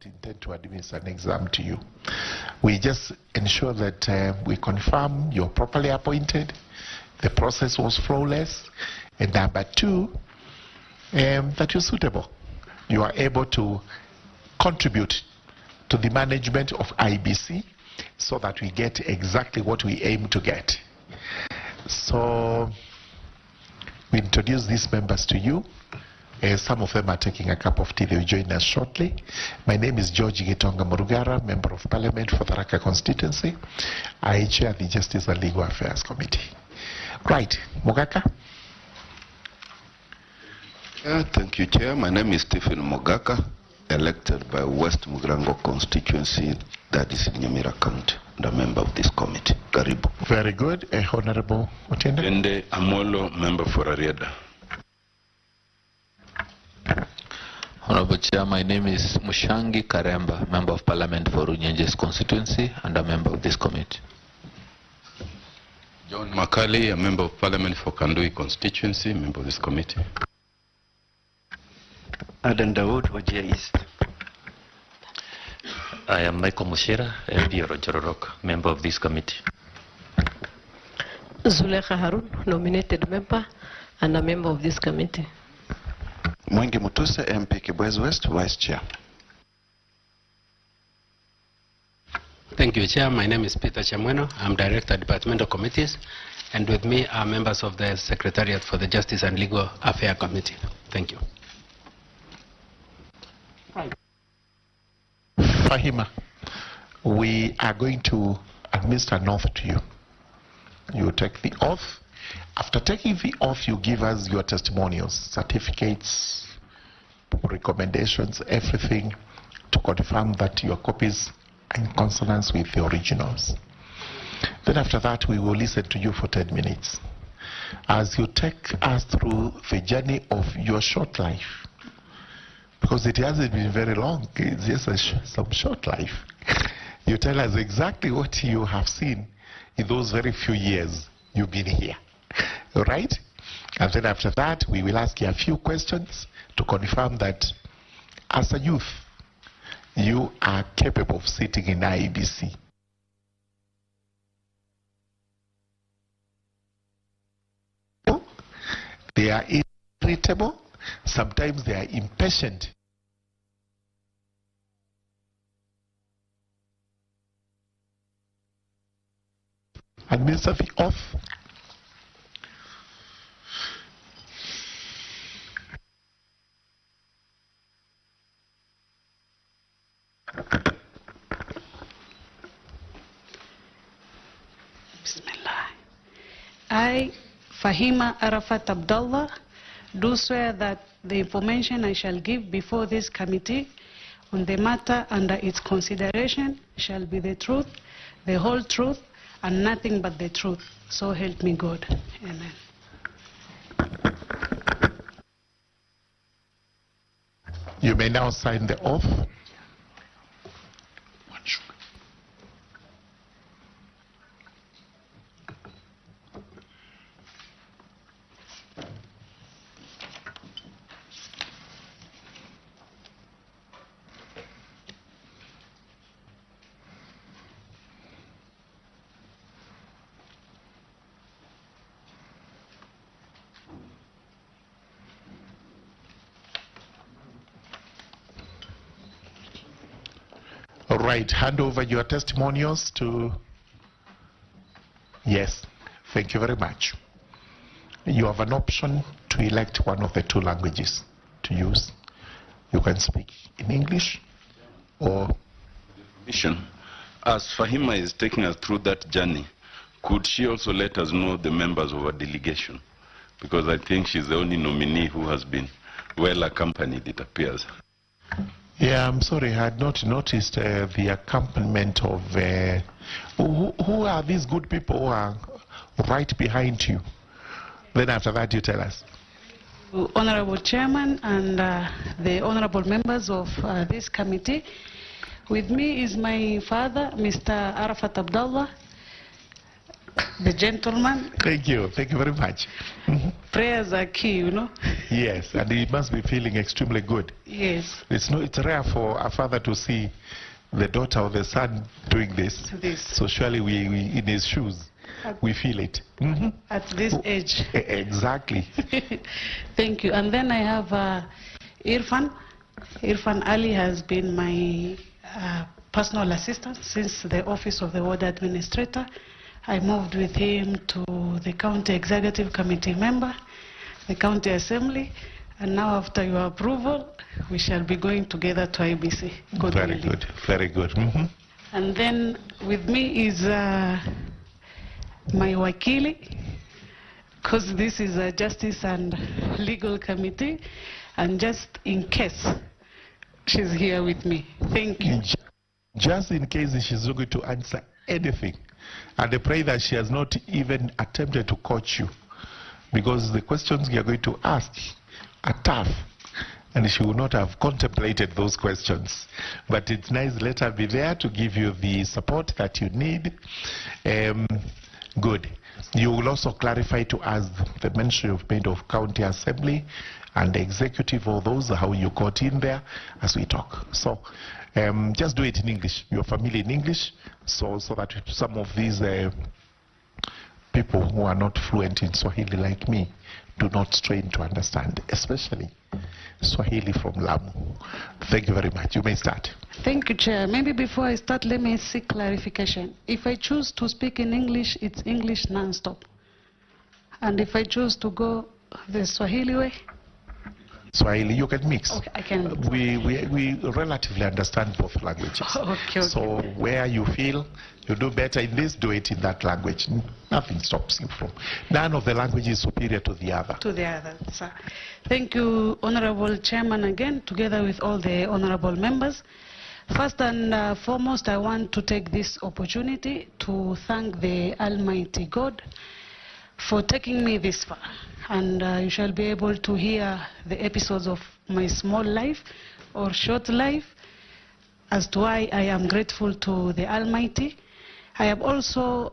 don't intend to administer an exam to you. We just ensure that we confirm you're properly appointed, the process was flawless, and number two, that you're suitable. You are able to contribute to the management of IEBC so that we get exactly what we aim to get. So we introduce these members to you. Some of them are taking a cup of tea. They will join us shortly. My name is George Gitonga Murugara, Member of Parliament for the Raka constituency. I chair the Justice and Legal Affairs Committee. Right, Mogaka. Thank you, Chair. My name is Stephen Mogaka, elected by West Mugrango constituency, that is in Nyamira County, and a member of this committee. Karibu. Very good. Honorable Otiende. Ende Amolo, member for Ariada. Honorable Chair, my name is Mushangi Karemba, Member of Parliament for Runyenjes constituency and a member of this committee. John Makali, a member of Parliament for Kandui constituency, member of this committee. Adan Dawood, Wajir East. I am Michael Mushira, MP Rojororok, member of this committee. Zulekha Harun, nominated member and a member of this committee. Mwengi Mutuse, MP Kibwezi West, Vice Chair. Thank you, Chair. My name is Peter Chamweno. I'm Director of Departmental Committees, and with me are members of the Secretariat for the Justice and Legal Affairs Committee. Thank you. Fahima, we are going to administer an oath to you. You take the oath. After taking the oath, you give us your testimonials, certificates, recommendations, everything to confirm that your copies are in consonance with the originals. Then after that, we will listen to you for 10 minutes as you take us through the journey of your short life. Because it hasn't been very long, it's just some short life. You tell us exactly what you have seen in those very few years you've been here. All right? And then after that, we will ask you a few questions to confirm that as a youth, you are capable of sitting in IEBC. They are irritable. Sometimes they are impatient. Administer the oath. Bismillah. I, Fahima Arafat Abdalla, do swear that the information I shall give before this committee on the matter under its consideration shall be the truth, the whole truth, and nothing but the truth. So help me God. Amen. You may now sign the oath. All right, hand over your testimonials to... Yes, thank you very much. You have an option to elect one of the two languages to use. You can speak in English or... As Fahima is taking us through that journey, could she also let us know the members of our delegation? Because I think she's the only nominee who has been well accompanied, it appears. Yeah, I'm sorry, I had not noticed the accompaniment of... who are these good people who are right behind you? Then after that, you tell us. Honorable Chairman and the honorable members of this committee, with me is my father, Mr. Arafat Abdalla, the gentleman. Thank you very much. Prayers are key, you know. Yes, and he must be feeling extremely good. Yes. It's rare for a father to see the daughter or the son doing this. So surely we in his shoes, we feel it. At this age. Exactly. Thank you. And then I have Irfan. Irfan Ali has been my personal assistant since the office of the ward administrator. I moved with him to the county executive committee member, the county assembly, and now after your approval, we shall be going together to IEBC. Very good, very good. And then with me is my wakili, because this is a justice and legal committee, and just in case she's here with me. Thank you. Just in case she's not going to answer anything, and I pray that she has not even attempted to coach you, because the questions you are going to ask are tough, and she will not have contemplated those questions. But it's nice, let her be there to give you the support that you need. Good. You will also clarify to us the mention you've made of county assembly and the executive, or those, how you got in there as we talk. So just do it in English. You're familiar in English, so that some of these people who are not fluent in Swahili like me do not strain to understand, especially Swahili from Lamu. Thank you very much. You may start. Thank you, Chair. Maybe before I start, let me seek clarification. If I choose to speak in English, it's English non-stop. And if I choose to go the Swahili way? Swahili, you can mix. Okay, I can mix. We relatively understand both languages. Okay. So where you feel you do better in this, do it in that language. Nothing stops you from. None of the languages is superior to the other. To the other, sir. Thank you, Honorable Chairman, again, together with all the honorable members. First and foremost, I want to take this opportunity to thank the Almighty God for taking me this far. And you shall be able to hear the episodes of my small life or short life as to why I am grateful to the Almighty. I am also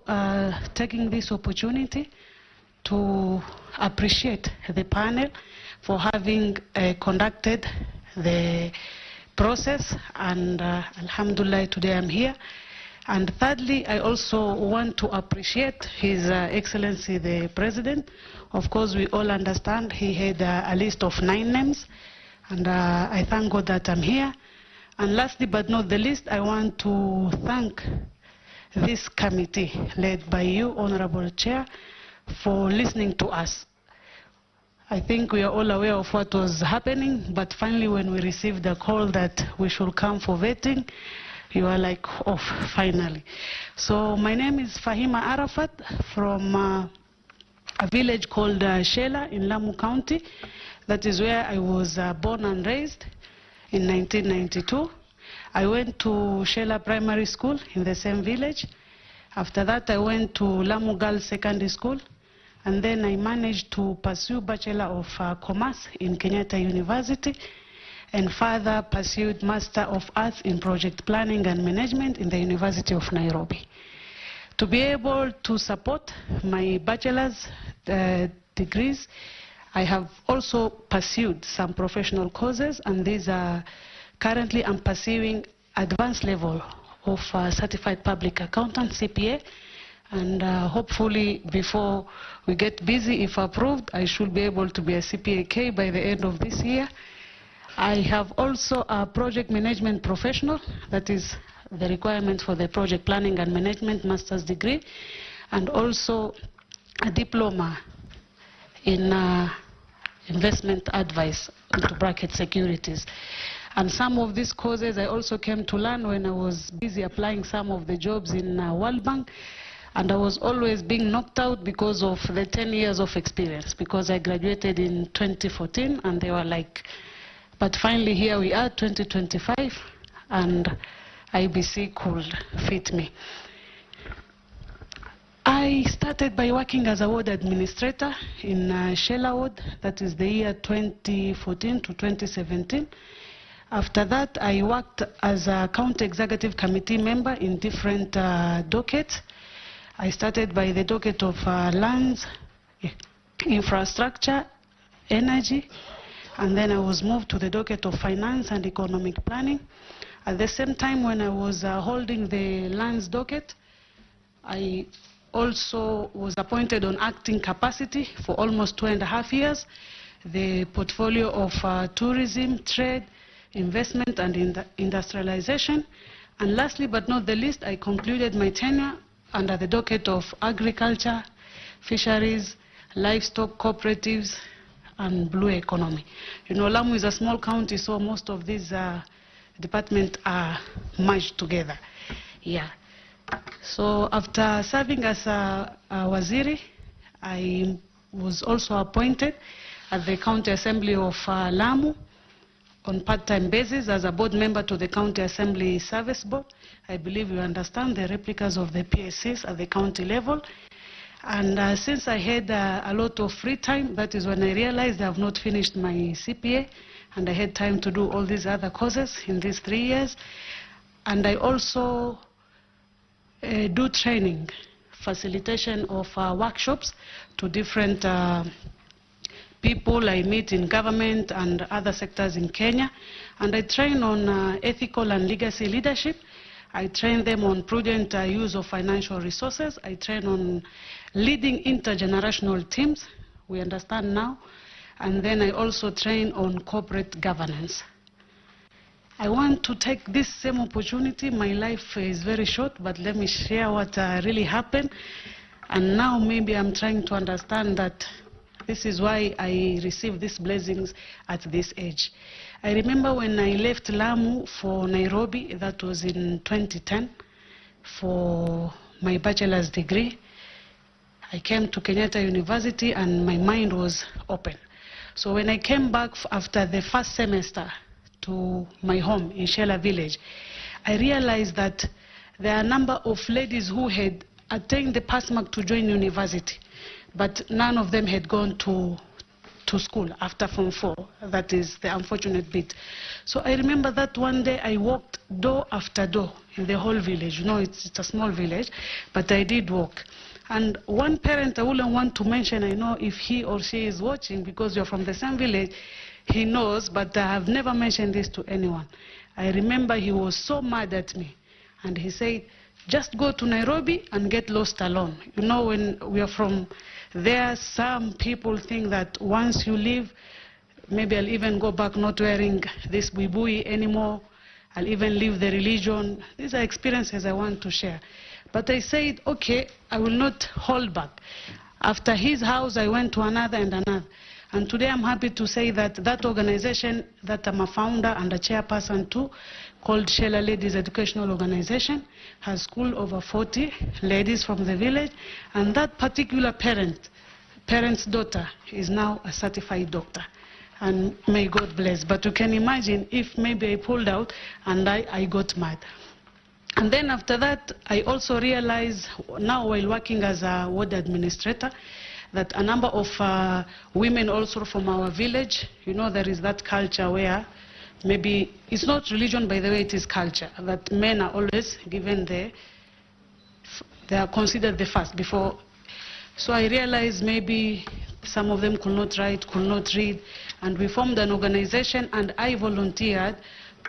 taking this opportunity to appreciate the panel for having conducted the process, and Alhamdulillah, today I'm here. And thirdly, I also want to appreciate His Excellency the President. Of course, we all understand he had a list of 9 names, and I thank God that I'm here. And lastly but not the least, I want to thank this committee led by you, Honorable Chair, for listening to us. I think we are all aware of what was happening, but finally when we received the call that we should come for vetting, you are like, oh, finally. So my name is Fahima Arafat from a village called Shela in Lamu County. That is where I was born and raised in 1992. I went to Shela Primary School in the same village. After that, I went to Lamu Girls Secondary School. And then I managed to pursue Bachelor of Commerce in Kenyatta University, and further pursued Master of Arts in Project Planning and Management in the University of Nairobi. To be able to support my bachelor's degrees, I have also pursued some professional courses, and these are currently I'm pursuing advanced level of Certified Public Accountant, CPA, and hopefully before we get busy, if approved, I should be able to be a CPA-K by the end of this year. I have also a project management professional, that is the requirement for the project planning and management master's degree, and also a diploma in investment advice, into bracket securities. And some of these courses I also came to learn when I was busy applying some of the jobs in World Bank, and I was always being knocked out because of the 10 years of experience, because I graduated in 2014, and they were like, but finally here we are, 2025, and IEBC could fit me. I started by working as a ward administrator in Shela Ward, that is the year 2014 to 2017. After that, I worked as a county executive committee member in different dockets. I started by the docket of lands, infrastructure, energy, and then I was moved to the docket of finance and economic planning. At the same time, when I was holding the lands docket, I also was appointed on acting capacity for almost 2.5 years, the portfolio of tourism, trade, investment and industrialization. And lastly but not the least, I concluded my tenure under the docket of agriculture, fisheries, livestock cooperatives, and blue economy. You know, Lamu is a small county, so most of these departments are merged together. Yeah. So after serving as a waziri, I was also appointed at the County Assembly of Lamu on part-time basis as a board member to the County Assembly Service Board. I believe you understand the replicas of the PSCs at the county level. And since I had a lot of free time, that is when I realized I have not finished my CPA, and I had time to do all these other courses in these 3 years. And I also do training, facilitation of workshops to different people I meet in government and other sectors in Kenya. And I train on ethical and legacy leadership. I train them on prudent use of financial resources. I train on leading intergenerational teams, we understand now. And then I also train on corporate governance. I want to take this same opportunity. My life is very short, but let me share what really happened. And now maybe I'm trying to understand that this is why I received these blessings at this age. I remember when I left Lamu for Nairobi, that was in 2010, for my bachelor's degree. I came to Kenyatta University and my mind was open. So when I came back after the first semester to my home in Shela Village, I realized that there are a number of ladies who had attained the pass mark to join university, but none of them had gone to school after Form 4. That is the unfortunate bit. So I remember that one day I walked door after door in the whole village. You know, it's a small village, but I did walk. And one parent I wouldn't want to mention, I know if he or she is watching, because you're from the same village, he knows, but I have never mentioned this to anyone. I remember he was so mad at me, and he said, just go to Nairobi and get lost alone. You know, when we are from there, some people think that once you leave, maybe I'll even go back not wearing this buibui anymore. I'll even leave the religion. These are experiences I want to share. But I said, okay, I will not hold back. After his house, I went to another and another. And today I'm happy to say that that organization that I'm a founder and a chairperson to, called Shela Ladies Educational Organization, has schooled over 40 ladies from the village. And that particular parent's daughter is now a certified doctor. And may God bless. But you can imagine if maybe I pulled out and I got mad. And then after that, I also realized now while working as a ward administrator, that a number of women also from our village, you know, there is that culture where maybe, it's not religion by the way, it is culture, that men are always given they are considered the first before. So I realized maybe some of them could not write, could not read, and we formed an organization and I volunteered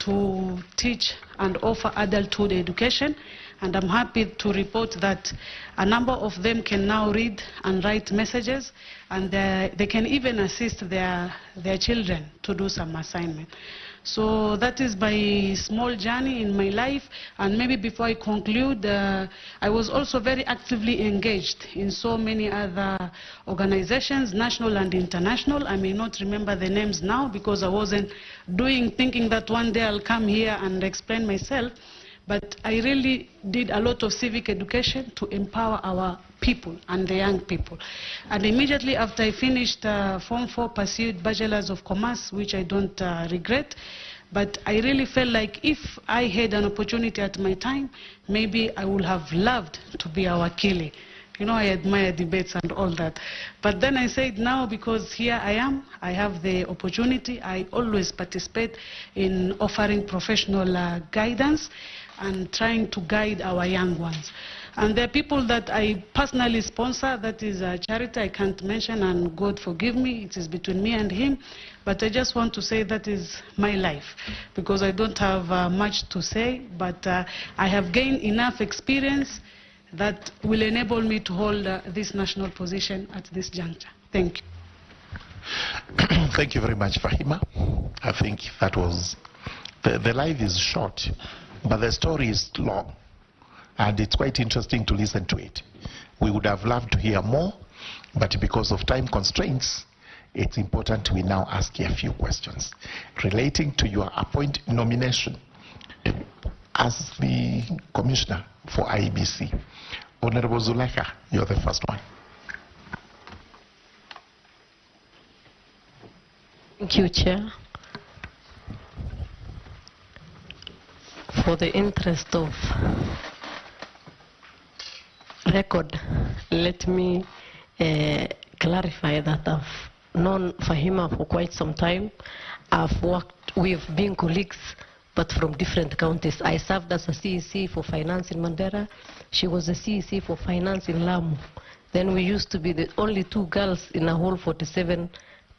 to teach and offer adulthood education. And I'm happy to report that a number of them can now read and write messages, and they can even assist their children to do some assignment. So that is my small journey in my life. And maybe before I conclude, I was also very actively engaged in so many other organizations, national and international. I may not remember the names now because I wasn't thinking that one day I'll come here and explain myself. But I really did a lot of civic education to empower our people and the young people. And immediately after I finished Form 4, pursued Bachelor's of Commerce, which I don't regret. But I really felt like if I had an opportunity at my time, maybe I would have loved to be a wakili. You know, I admire debates and all that. But then I said now, because here I am, I have the opportunity, I always participate in offering professional guidance and trying to guide our young ones. And there are people that I personally sponsor, that is a charity I can't mention, and God forgive me, it is between me and him. But I just want to say that is my life, because I don't have much to say, but I have gained enough experience that will enable me to hold this national position at this juncture. Thank you. Thank you very much, Fahima. I think that was, the life is short, but the story is long, and it's quite interesting to listen to it. We would have loved to hear more, but because of time constraints, it's important we now ask you a few questions relating to your nomination as the Commissioner for IEBC. Honorable Zulekha, you're the first one. Thank you, Chair. For the interest of record, let me clarify that I've known Fahima for quite some time. We've been colleagues, but from different counties. I served as a CEC for finance in Mandera. She was a CEC for finance in Lamu. Then we used to be the only two girls in a whole 47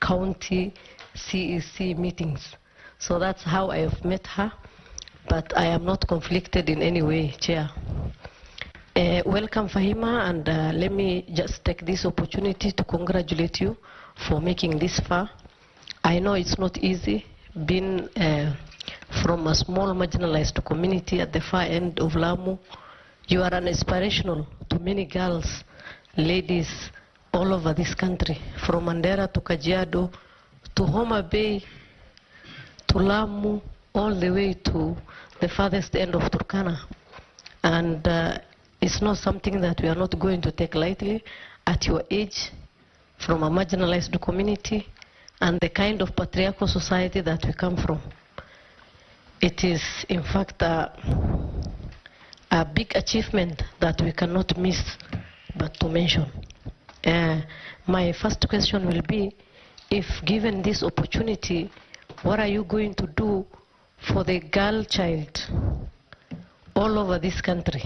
county CEC meetings. So that's how I have met her, but I am not conflicted in any way, Chair. Welcome, Fahima, and let me just take this opportunity to congratulate you for making this far. I know it's not easy, being from a small marginalized community at the far end of Lamu. You are an inspirational to many girls, ladies all over this country, from Mandera to Kajiado, to Homa Bay, to Lamu, all the way to the farthest end of Turkana. And it's not something that we are not going to take lightly at your age, from a marginalized community, and the kind of patriarchal society that we come from. It is, in fact, a big achievement that we cannot miss but to mention. My first question will be, if given this opportunity, what are you going to do for the girl child all over this country?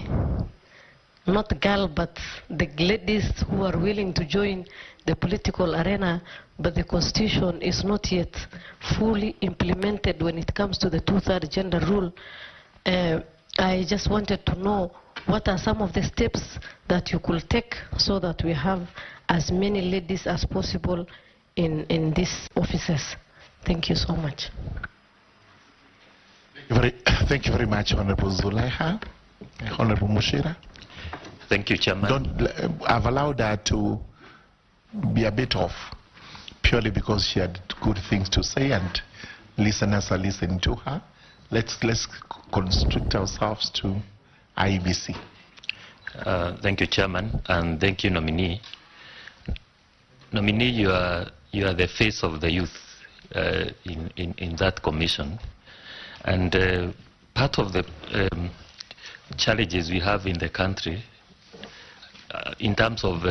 Not girl, but the ladies who are willing to join the political arena, but the Constitution is not yet fully implemented when it comes to the 2/3 gender rule. I just wanted to know what are some of the steps that you could take so that we have as many ladies as possible in these offices. Thank you so much. Thank you very much, Honorable Zulekha. Honorable Mushira. Thank you, Chairman. I've allowed her to be a bit off purely because she had good things to say and listeners are listening to her. Let's constrict ourselves to IEBC. Thank you, Chairman, and thank you, Nominee. Nominee, you are the face of the youth in that commission, and part of the challenges we have in the country in terms of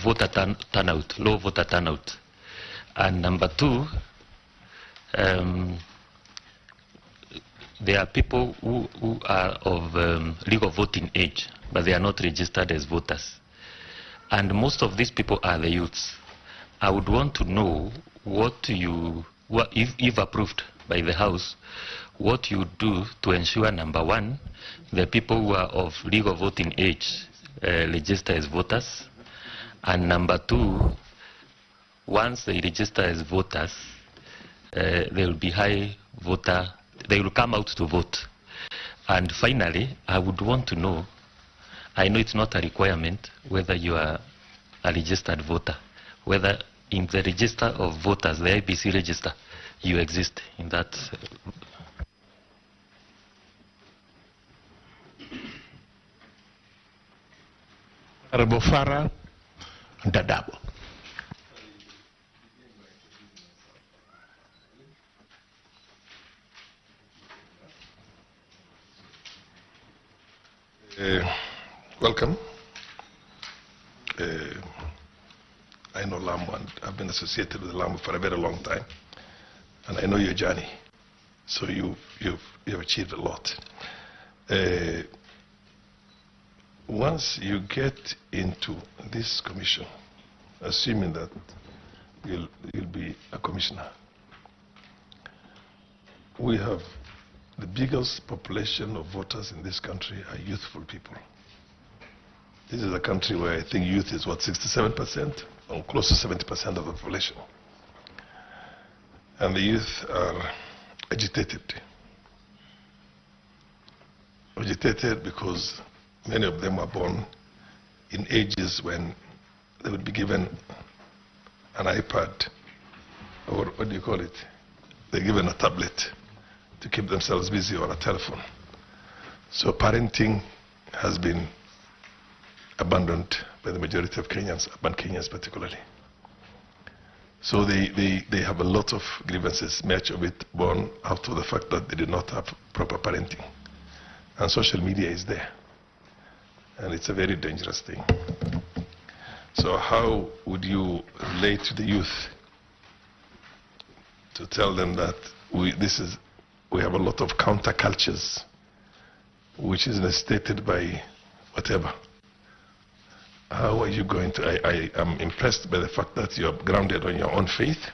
voter turnout, low voter turnout, and number two, there are people who are of legal voting age, but they are not registered as voters. And most of these people are the youths. I would want to know if approved by the House, what you do to ensure, number one, the people who are of legal voting age register as voters, and number two, once they register as voters, they will be they will come out to vote. And finally, I would want to know, I know it's not a requirement whether you are a registered voter, whether in the register of voters, the IEBC register, you exist in that. Honorable Farah Dadabo. Welcome. I know Lamu, and I've been associated with Lamu for a very long time, and I know your journey. So you've achieved a lot. once you get into this commission, assuming that you'll be a commissioner, we have the biggest population of voters in this country are youthful people. This is a country where I think youth is, what, 67% or close to 70% of the population. And the youth are agitated. Agitated because many of them were born in ages when they would be given an iPad, or what do you call it? They're given a tablet to keep themselves busy, or a telephone. So parenting has been abandoned by the majority of Kenyans, urban Kenyans particularly. So they have a lot of grievances, much of it born out of the fact that they did not have proper parenting. And social media is there. And it's a very dangerous thing. So how would you relate to the youth to tell them that we have a lot of countercultures, which is stated by whatever? How are you going to? I am impressed by the fact that you're grounded on your own faith,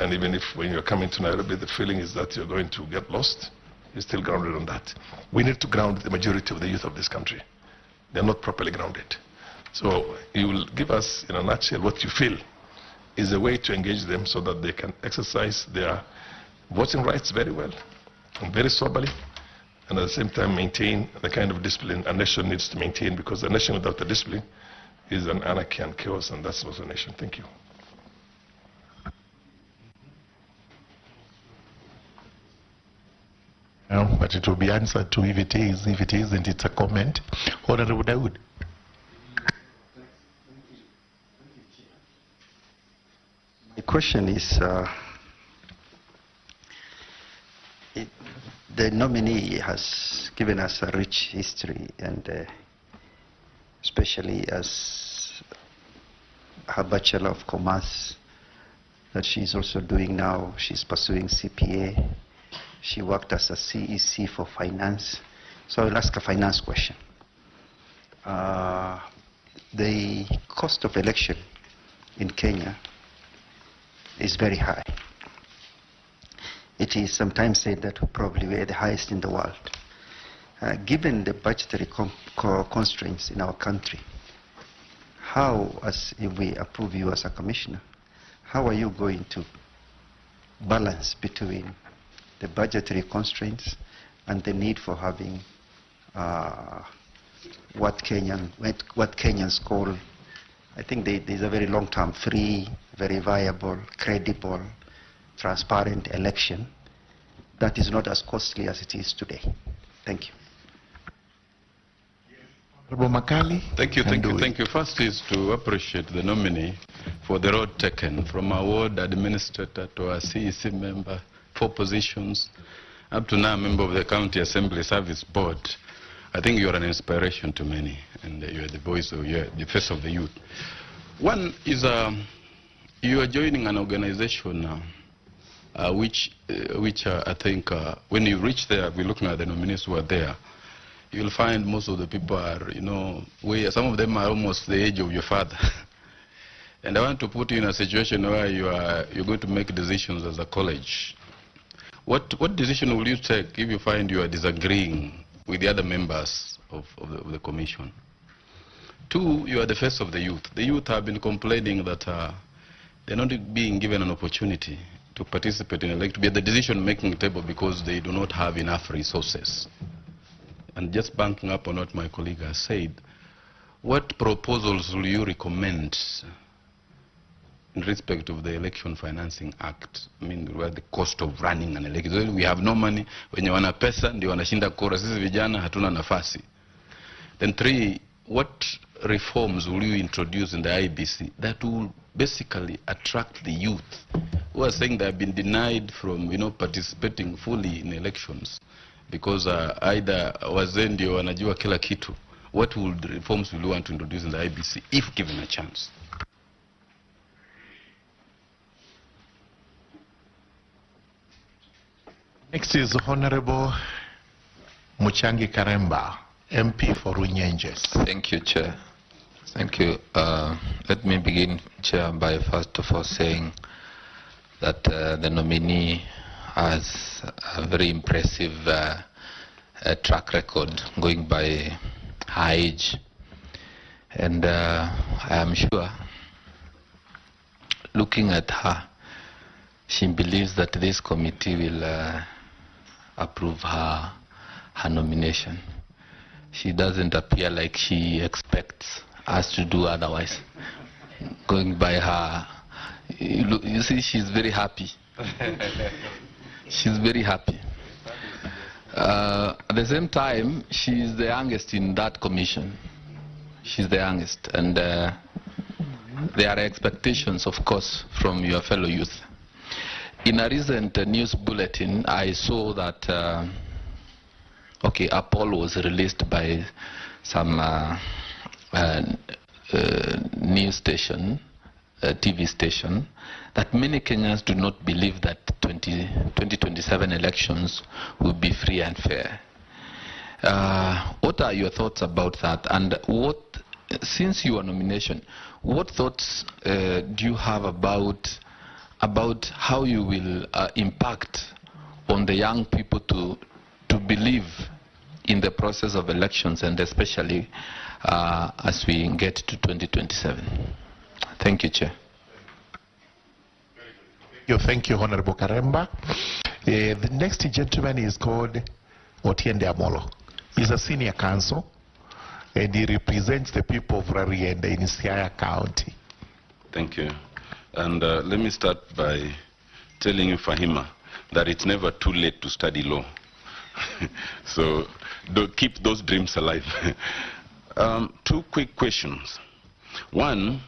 and even if when you're coming to Nairobi, the feeling is that you're going to get lost, you're still grounded on that. We need to ground the majority of the youth of this country. They're not properly grounded. So you will give us, in a nutshell, what you feel is a way to engage them so that they can exercise their voting rights very well and very soberly, and at the same time maintain the kind of discipline a nation needs to maintain, because a nation without the discipline is an anarchy and chaos, and that's not a nation. Thank you. No, but it will be answered to if it is. If it isn't, it's a comment. Honorable Dawood. My question is, the nominee has given us a rich history, and especially as her Bachelor of Commerce that she's also doing now. She's pursuing CPA. She worked as a CEC for finance. So I'll ask a finance question. The cost of election in Kenya is very high. It is sometimes said that probably we're the highest in the world. Given the budgetary constraints in our country, how, as if we approve you as a commissioner, how are you going to balance between the budgetary constraints and the need for having what Kenyans call, I think there's a very long-term, free, very viable, credible, transparent election that is not as costly as it is today. Thank you. Thank you. First is to appreciate the nominee for the road taken from a ward administrator to a CEC member, 4 positions, up to now a member of the County Assembly Service Board. I think you are an inspiration to many, and you are the voice, or you are the face of the youth. One is you are joining an organization which I think when you reach there, we're looking at the nominees who are there, you'll find most of the people are, some of them are almost the age of your father. And I want to put you in a situation where you're going to make decisions as a college. What decision will you take if you find you are disagreeing with the other members of the commission? 2, you are the face of the youth. The youth have been complaining that they're not being given an opportunity to participate in to be at the decision-making table because they do not have enough resources. And just banking up on what my colleague has said, what proposals will you recommend in respect of the Election Financing Act? I mean, where the cost of running an election. We have no money. Wenye wana pesa ndio wanashinda kura. Sisi vijana hatuna nafasi. Then 3, what reforms will you introduce in the IEBC that will basically attract the youth who are saying they have been denied from participating fully in elections because either wazee ndio wanajua kila kitu? What reforms will you want to introduce in the IEBC if given a chance? Next is Honorable Muchangi Karemba. MP for Runyenjes. Thank you, Chair. Thank you. Let me begin, Chair, by first of all saying that the nominee has a very impressive track record going by her age. And I am sure, looking at her, she believes that this committee will approve her nomination. She doesn't appear like she expects us to do otherwise. Going by her, you see, she's very happy. She's very happy. At the same time, she's the youngest in that commission. She's the youngest, and there are expectations, of course, from your fellow youth. In a recent news bulletin, I saw that a poll was released by some news station, TV station, that many Kenyans do not believe that 2027 elections will be free and fair. What are your thoughts about that? And what, since your nomination, what thoughts do you have about how you will impact on the young people to believe in the process of elections, and especially as we get to 2027? Thank you, Chair. Thank you, Honorable Karemba. The next gentleman is called Otiende Amolo. He's a senior counsel, and he represents the people of Rarienda in Siaya County. Thank you. And let me start by telling you, Fahima, that it's never too late to study law. So keep those dreams alive. Two quick questions. One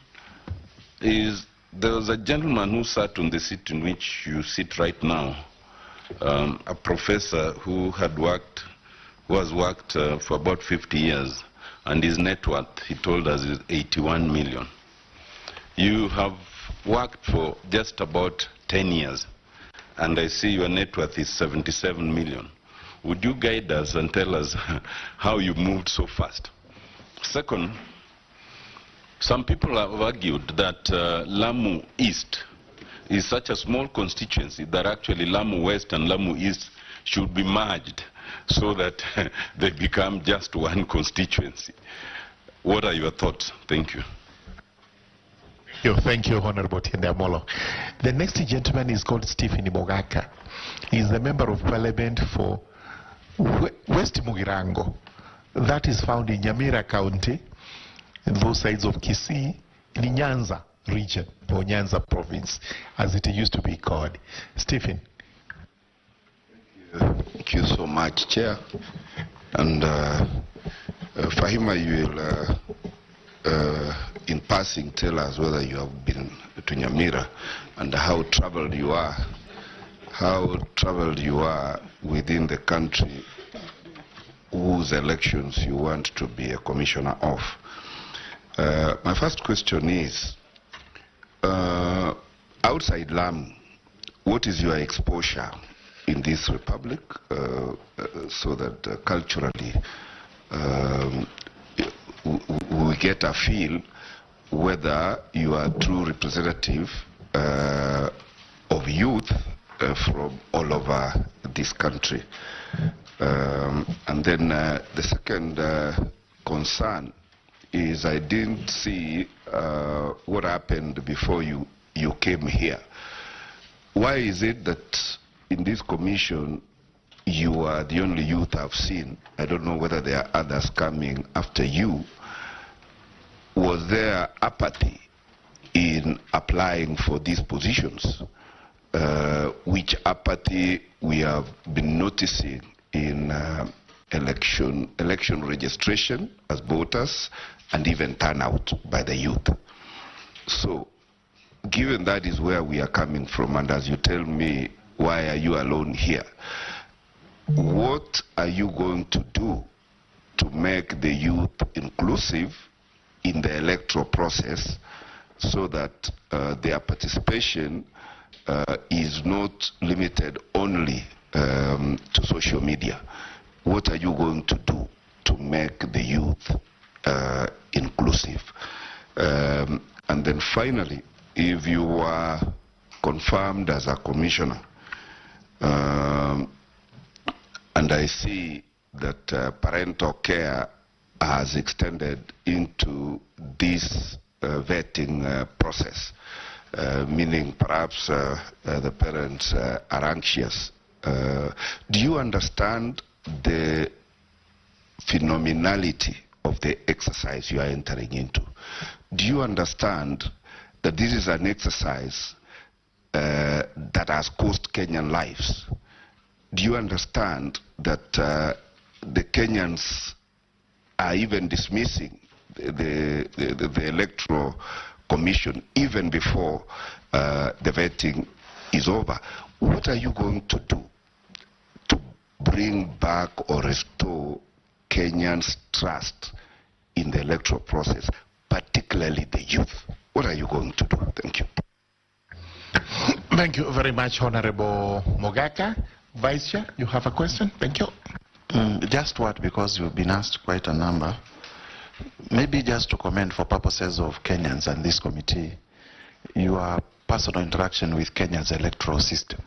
is, there was a gentleman who sat on the seat in which you sit right now, a professor who has worked for about 50 years, and his net worth, he told us, is 81 million. You have worked for just about 10 years, and I see your net worth is 77 million. Would you guide us and tell us how you moved so fast? Second, some people have argued that Lamu East is such a small constituency that actually Lamu West and Lamu East should be merged so that they become just one constituency. What are your thoughts? Thank you. Thank you, Honorable Tiendamolo. The next gentleman is called Stephen Mogaka. He is the Member of Parliament for West Mugirango. That is found in Nyamira County, in those sides of Kisii, in Nyanza region, or Nyanza province, as it used to be called. Stephen. Thank you so much, Chair. And Fahima, you will, in passing, tell us whether you have been to Nyamira and how traveled you are within the country whose elections you want to be a commissioner of. My first question is, outside Lamu, what is your exposure in this republic, so that culturally we get a feel whether you are a true representative of youth from all over this country. And then the second concern is, I didn't see what happened before you came here. Why is it that in this commission you are the only youth I've seen? I don't know whether there are others coming after you. Was there apathy in applying for these positions? Which apathy we have been noticing in election registration as voters, and even turnout by the youth. So, given that is where we are coming from, and as you tell me, why are you alone here? What are you going to do to make the youth inclusive in the electoral process, so that their participation is not limited only to social media? What are you going to do to make the youth inclusive? And then finally, if you are confirmed as a commissioner, and I see that parental care has extended into this vetting process, meaning perhaps the parents are anxious. Do you understand the phenomenality of the exercise you are entering into? Do you understand that this is an exercise that has cost Kenyan lives? Do you understand that the Kenyans are even dismissing the Electoral Commission even before the vetting is over? What are you going to do to bring back or restore Kenyans' trust in the electoral process, particularly the youth? What are you going to do? Thank you. Thank you very much, Honorable Mogaka. Vice Chair, you have a question? Thank you. Just what, because you've been asked quite a number. Maybe just to comment for purposes of Kenyans and this committee, your personal interaction with Kenya's electoral system.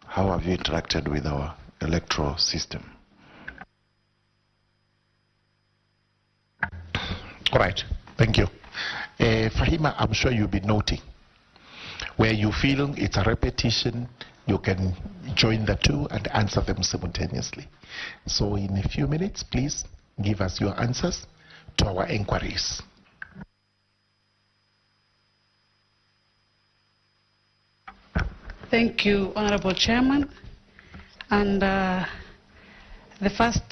How have you interacted with our electoral system? All right, thank you. Fahima, I'm sure you'll be noting where you feel it's a repetition, you can join the two and answer them simultaneously. So in a few minutes, please give us your answers to our inquiries. Thank you, Honorable Chairman. And the first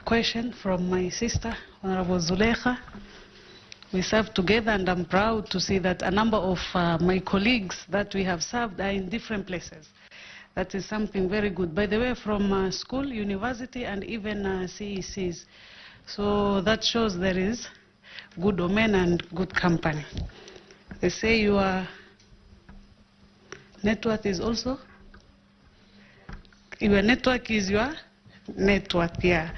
question from my sister, Honorable Zulekha. We served together, and I'm proud to see that a number of my colleagues that we have served are in different places. That is something very good. By the way, from school, university, and even CECs. So that shows there is good omen and good company. They say your net worth is also, your network is your net worth, yeah.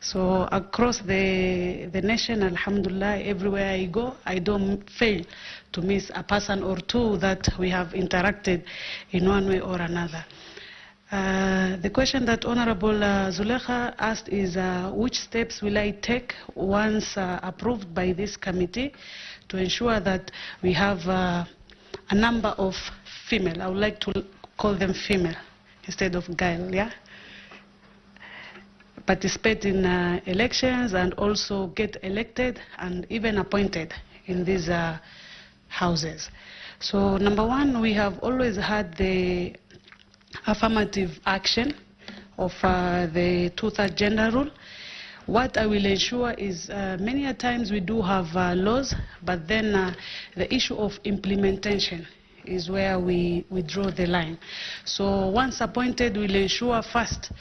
So across the nation, alhamdulillah, everywhere I go, I don't fail to miss a person or two that we have interacted in one way or another. The question that Honorable Zulekha asked is, which steps will I take once approved by this committee to ensure that we have a number of female, I would like to call them female instead of girl, yeah? Participate in elections and also get elected and even appointed in these houses. So number one, we have always had the affirmative action of the two-thirds gender rule. What I will ensure is many a times we do have laws, but then the issue of implementation is where we draw the line. So once appointed, we'll ensure first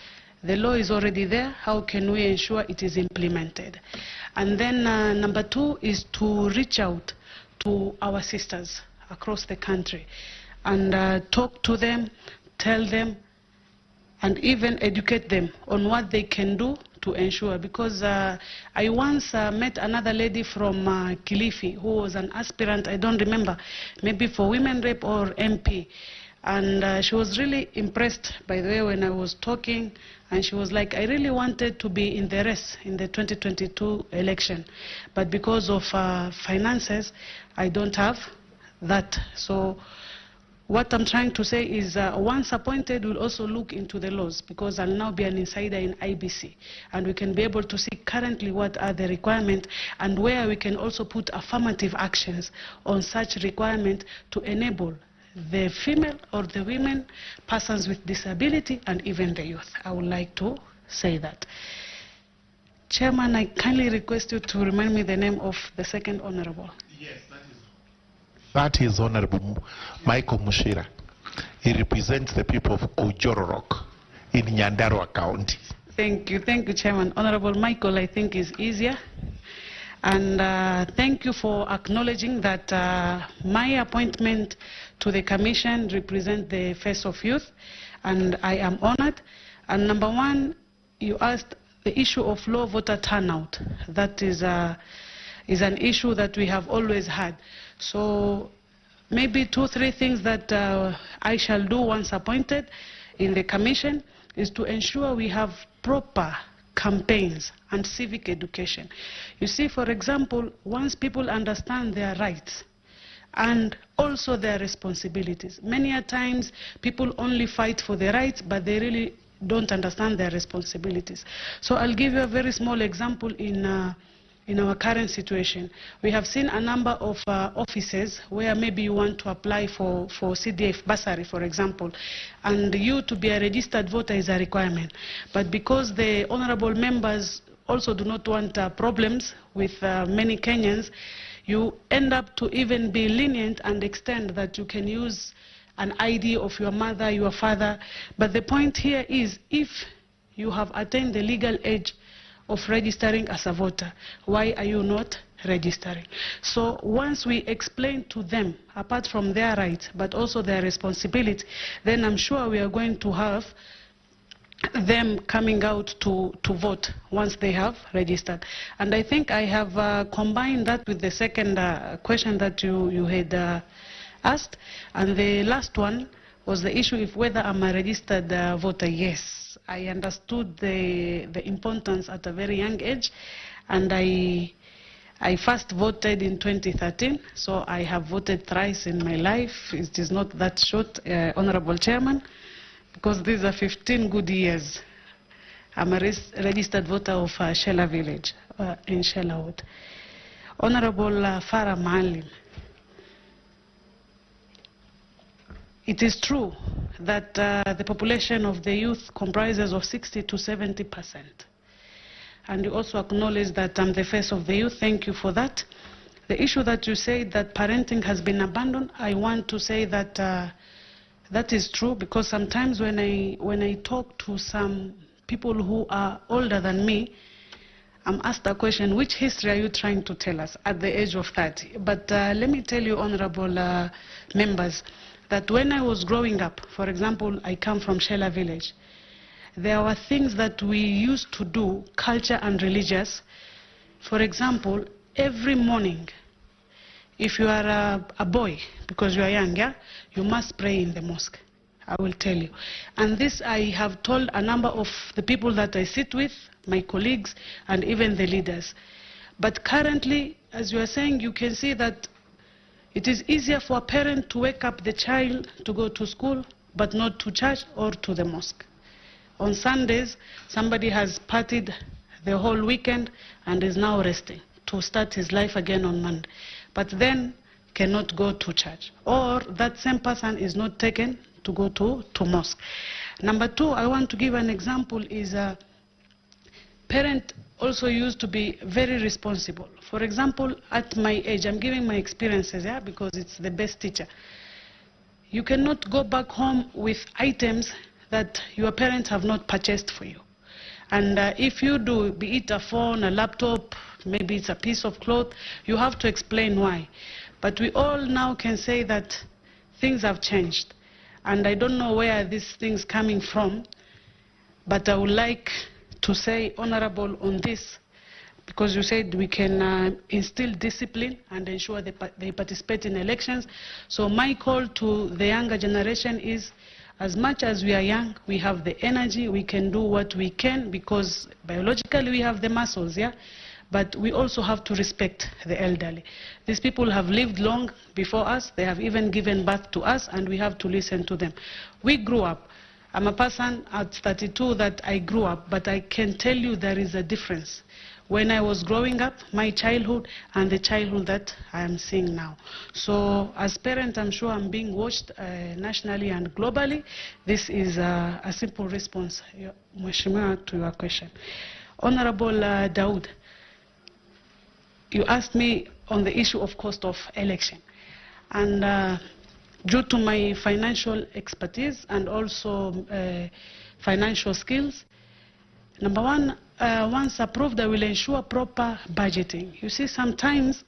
the law is already there. How can we ensure it is implemented? And then number two is to reach out to our sisters across the country and talk to them, tell them, and even educate them on what they can do to ensure. Because I once met another lady from Kilifi who was an aspirant, I don't remember, maybe for women rep or MP. And she was really impressed, by the way, when I was talking, and she was like, I really wanted to be in the race in the 2022 election, but because of finances, I don't have that. So what I'm trying to say is once appointed, we'll also look into the laws, because I'll now be an insider in IEBC, and we can be able to see currently what are the requirements and where we can also put affirmative actions on such requirement to enable the female or the women, persons with disability, and even the youth. I would like to say that. Chairman, I kindly request you to remind me the name of the second honorable. Yes, that is Honorable Michael Mushira. He represents the people of Ojororok in Nyandarua County. Thank you, Chairman. Honorable Michael, I think is easier. And thank you for acknowledging that my appointment to the commission represents the face of youth, and I am honored. And number one, you asked the issue of low voter turnout. That is an issue that we have always had. So maybe 2 or 3 things that I shall do once appointed in the commission is to ensure we have proper campaigns and civic education. You see, for example, once people understand their rights and also their responsibilities, many a times people only fight for their rights, but they really don't understand their responsibilities. So I'll give you a very small example in our current situation. We have seen a number of offices where maybe you want to apply for CDF bursary, for example, and you to be a registered voter is a requirement. But because the honorable members also do not want problems with many Kenyans, you end up to even be lenient and extend that you can use an ID of your mother, your father. But the point here is, if you have attained the legal age of registering as a voter, why are you not registering? So once we explain to them, apart from their rights, but also their responsibility, then I'm sure we are going to have them coming out to vote once they have registered. And I think I have combined that with the second question that you had asked. And the last one was the issue of whether I'm a registered voter. Yes, I understood the importance at a very young age, and I first voted in 2013, so I have voted thrice in my life. It is not that short, Honorable Chairman, because these are 15 good years. I'm a registered voter of Shela Village in Shela Wood. Honorable Farah Maalim, it is true that the population of the youth comprises of 60 to 70%. And you also acknowledge that I'm the face of the youth. Thank you for that. The issue that you say that parenting has been abandoned, I want to say that that is true, because sometimes when I talk to some people who are older than me, I'm asked a question, which history are you trying to tell us at the age of 30? But let me tell you, honorable members, that when I was growing up, for example, I come from Shela Village, there were things that we used to do, culture and religious. For example, every morning, if you are a boy, because you are young, yeah, you must pray in the mosque. I will tell you. And this I have told a number of the people that I sit with, my colleagues, and even the leaders. But currently, as you are saying, you can see that it is easier for a parent to wake up the child to go to school, but not to church or to the mosque. On Sundays, somebody has partied the whole weekend and is now resting to start his life again on Monday, but then cannot go to church. Or that same person is not taken to go to mosque. Number 2, I want to give an example, is a parent also used to be very responsible. For example, at my age, I'm giving my experiences, yeah, because it's the best teacher. You cannot go back home with items that your parents have not purchased for you. And if you do, be it a phone, a laptop, maybe it's a piece of cloth, you have to explain why. But we all now can say that things have changed. And I don't know where these things coming from, but I would like to say, honorable, on this, because you said we can instill discipline and ensure they participate in elections. So my call to the younger generation is, as much as we are young, we have the energy, we can do what we can, because biologically we have the muscles, yeah? But we also have to respect the elderly. These people have lived long before us, they have even given birth to us, and we have to listen to them. We grew up. I'm a person at 32 that I grew up, but I can tell you there is a difference. When I was growing up, my childhood and the childhood that I am seeing now. So as parent, I'm sure I'm being watched nationally and globally. This is a simple response, Mheshimiwa, to your question. Honorable Daud, you asked me on the issue of cost of election. And due to my financial expertise and also financial skills, number 1, once approved, I will ensure proper budgeting. You see, sometimes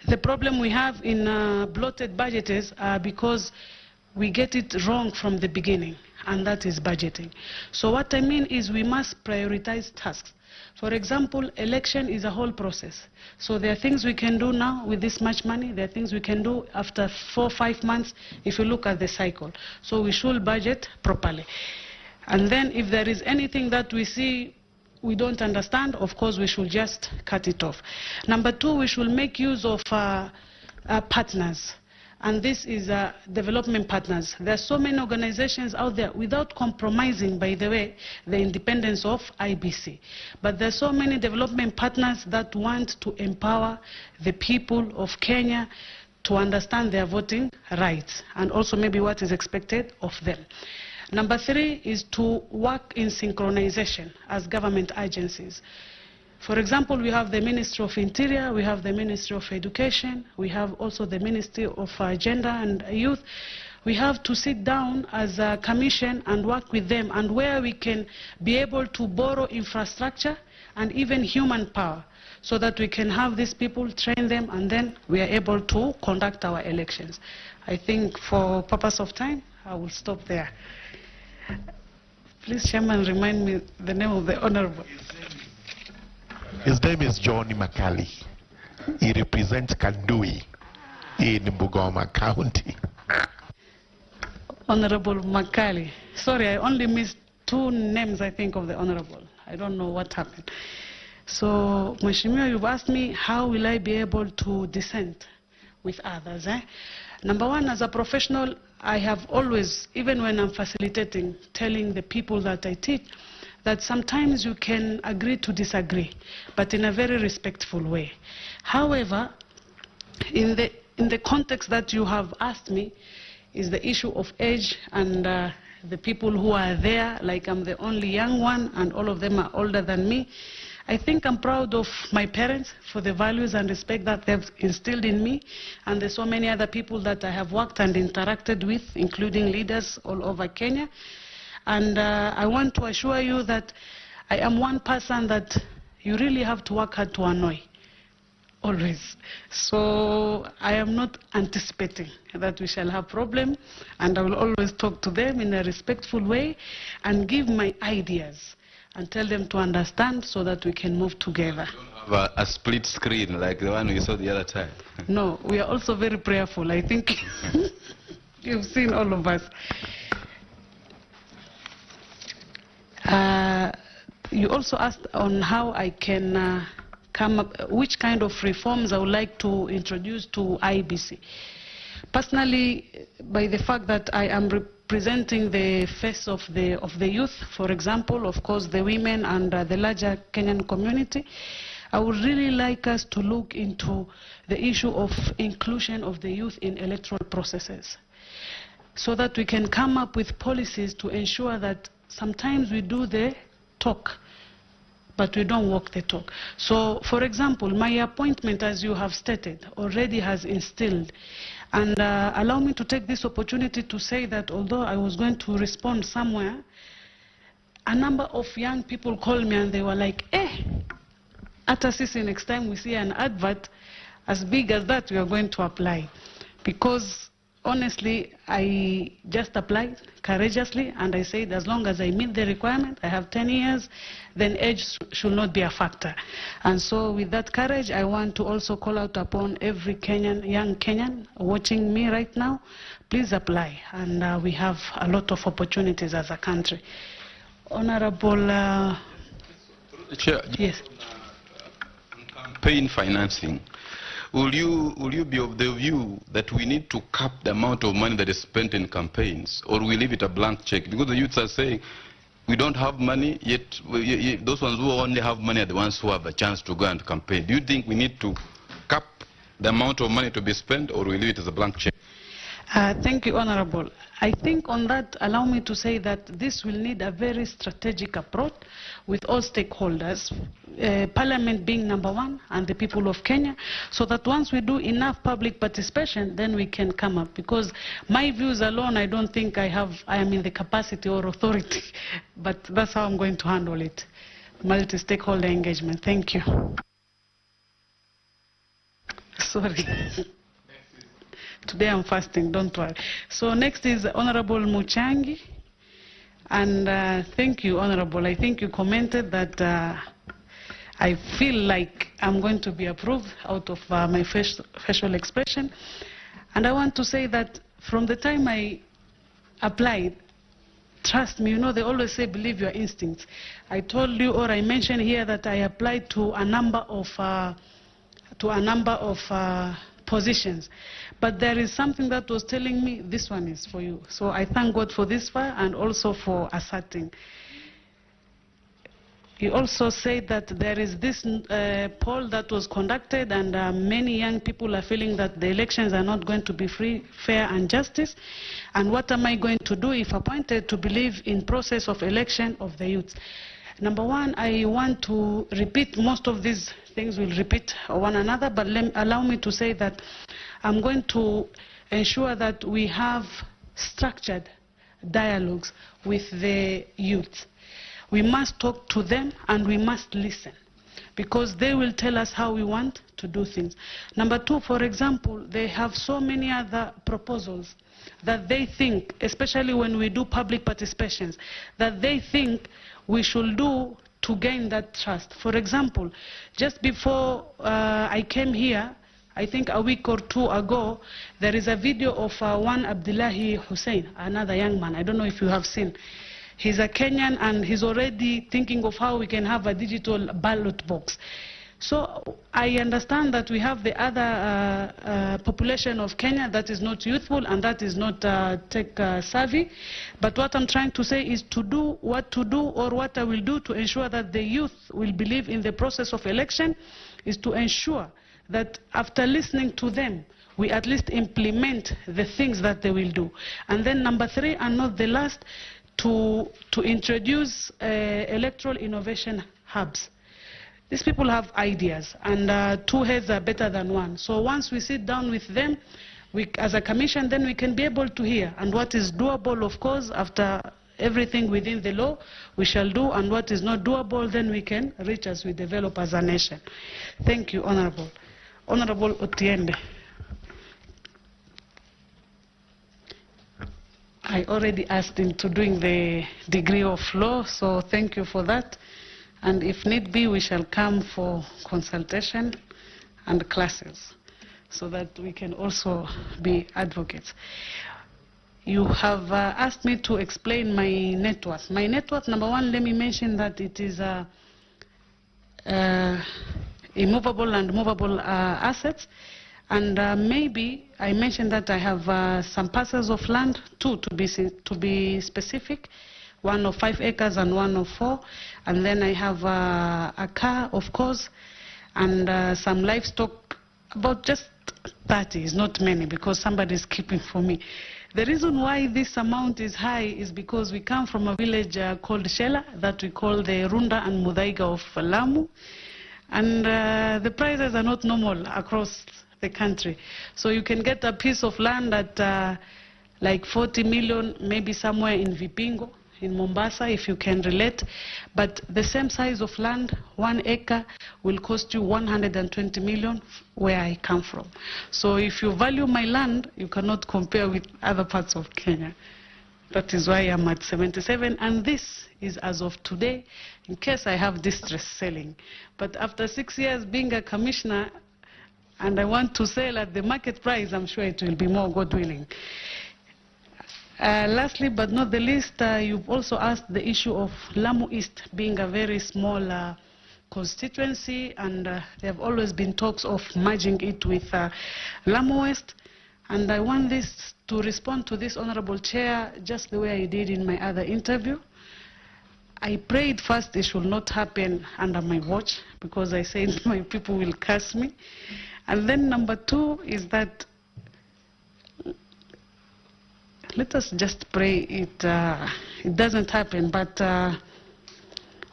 the problem we have in bloated budgets are because we get it wrong from the beginning. and that is budgeting. So what I mean is we must prioritize tasks. For example, election is a whole process. So there are things we can do now with this much money. There are things we can do after 4 or 5 months if you look at the cycle. So we should budget properly. And then if there is anything that we see we don't understand, of course we should just cut it off. Number 2, we should make use of partners. And this is development partners. There are so many organizations out there without compromising, by the way, the independence of IEBC. But there are so many development partners that want to empower the people of Kenya to understand their voting rights and also maybe what is expected of them. Number 3 is to work in synchronization as government agencies. For example, we have the Ministry of Interior, we have the Ministry of Education, we have also the Ministry of Gender and Youth. We have to sit down as a commission and work with them, and where we can be able to borrow infrastructure and even human power so that we can have these people, train them, and then we are able to conduct our elections. I think for purpose of time, I will stop there. Please, Chairman, remind me the name of the Honorable. His name is John Makali. He represents Kandui in Bungoma County. Honorable Makali. Sorry, I only missed 2 names, I think, of the Honorable. I don't know what happened. So, Mheshimiwa, you've asked me how will I be able to dissent with others. Number 1, as a professional, I have always, even when I'm facilitating, telling the people that I teach, that sometimes you can agree to disagree, but in a very respectful way. However, in the context that you have asked me, is the issue of age and the people who are there, like I'm the only young one and all of them are older than me. I think I'm proud of my parents for the values and respect that they've instilled in me, and there's so many other people that I have worked and interacted with, including leaders all over Kenya. And I want to assure you that I am one person that you really have to work hard to annoy, always. So I am not anticipating that we shall have problem, and I will always talk to them in a respectful way and give my ideas and tell them to understand so that we can move together. A split screen like the one we saw the other time. No, we are also very prayerful. I think you've seen all of us. You also asked on how I can come up, which kind of reforms I would like to introduce to IEBC. Personally, by the fact that I am representing the face of the youth, for example, of course the women and the larger Kenyan community, I would really like us to look into the issue of inclusion of the youth in electoral processes, so that we can come up with policies to ensure that sometimes we do the talk, but we don't walk the talk. So, for example, my appointment, as you have stated, already has instilled. And allow me to take this opportunity to say that although I was going to respond somewhere, a number of young people called me and they were like, at sisi next time we see an advert as big as that, we are going to apply. Because honestly, I just applied courageously, and I said as long as I meet the requirement, I have 10 years, then age should not be a factor. And so with that courage, I want to also call out upon every Kenyan, young Kenyan watching me right now, please apply. And we have a lot of opportunities as a country. Honorable... Chair, yes. Campaign financing. Will you be of the view that we need to cap the amount of money that is spent in campaigns, or we leave it a blank check? Because the youths are saying we don't have money, yet those ones who only have money are the ones who have a chance to go and campaign. Do you think we need to cap the amount of money to be spent, or we leave it as a blank check? Thank you, Honorable. I think on that, allow me to say that this will need a very strategic approach with all stakeholders, Parliament being number 1 and the people of Kenya, so that once we do enough public participation, then we can come up. Because my views alone, I don't think I am in the capacity or authority, but that's how I'm going to handle it. Multi-stakeholder engagement. Thank you. Sorry. Today I'm fasting, don't worry. So next is Honorable Muchangi. And thank you, Honorable. I think you commented that I feel like I'm going to be approved out of my facial expression. And I want to say that from the time I applied, trust me, you know, they always say believe your instincts. I told you, or I mentioned here, that I applied to a number of positions. But there is something that was telling me, this one is for you. So I thank God for this far and also for asserting. He also said that there is this poll that was conducted, and many young people are feeling that the elections are not going to be free, fair and justice. And what am I going to do if appointed to believe in process of election of the youth? Number one, I want to repeat, most of these things will repeat one another, but allow me to say that I'm going to ensure that we have structured dialogues with the youth. We must talk to them and we must listen, because they will tell us how we want to do things. Number two, for example, they have so many other proposals that they think, especially when we do public participations, that they think we should do to gain that trust. For example, just before I came here, I think a week or two ago, there is a video of one Abdalla Hussein, another young man. I don't know if you have seen. He's a Kenyan and he's already thinking of how we can have a digital ballot box. So I understand that we have the other population of Kenya that is not youthful and that is not tech savvy. But what I'm trying to say is to do or what I will do to ensure that the youth will believe in the process of election is to ensure that after listening to them, we at least implement the things that they will do. And then number three, and not the last, to introduce electoral innovation hubs. These people have ideas, and two heads are better than one. So once we sit down with them, as a commission, then we can be able to hear. And what is doable, of course, after everything within the law, we shall do. And what is not doable, then we can reach as we develop as a nation. Thank you, Honorable. Honorable Otiende. I already asked him to doing the degree of law, so thank you for that. And if need be, we shall come for consultation and classes so that we can also be advocates. You have asked me to explain my net worth. My net worth, number one, let me mention that it is immovable and movable assets. And maybe I mentioned that I have some parcels of land, two to be specific, one of 5 acres and one of 4. And then I have a car, of course, and some livestock, about just 30, is not many because somebody is keeping for me. The reason why this amount is high is because we come from a village called Shela that we call the Runda and Mudaiga of Lamu. And the prices are not normal across the country. So you can get a piece of land at like 40 million, maybe somewhere in Vipingo, in Mombasa, if you can relate. But the same size of land, 1 acre, will cost you 120 million where I come from. So if you value my land, you cannot compare with other parts of Kenya. That is why I'm at 77, and this is as of today, in case I have distress selling. But after 6 years being a commissioner, and I want to sell at the market price, I'm sure it will be more, God willing. Lastly, but not the least, you've also asked the issue of Lamu East being a very small constituency, and there have always been talks of merging it with Lamu West. And I want this to respond to this Honorable Chair just the way I did in my other interview. I prayed first it should not happen under my watch, because I said my people will curse me. And then number two is that let us just pray it doesn't happen. But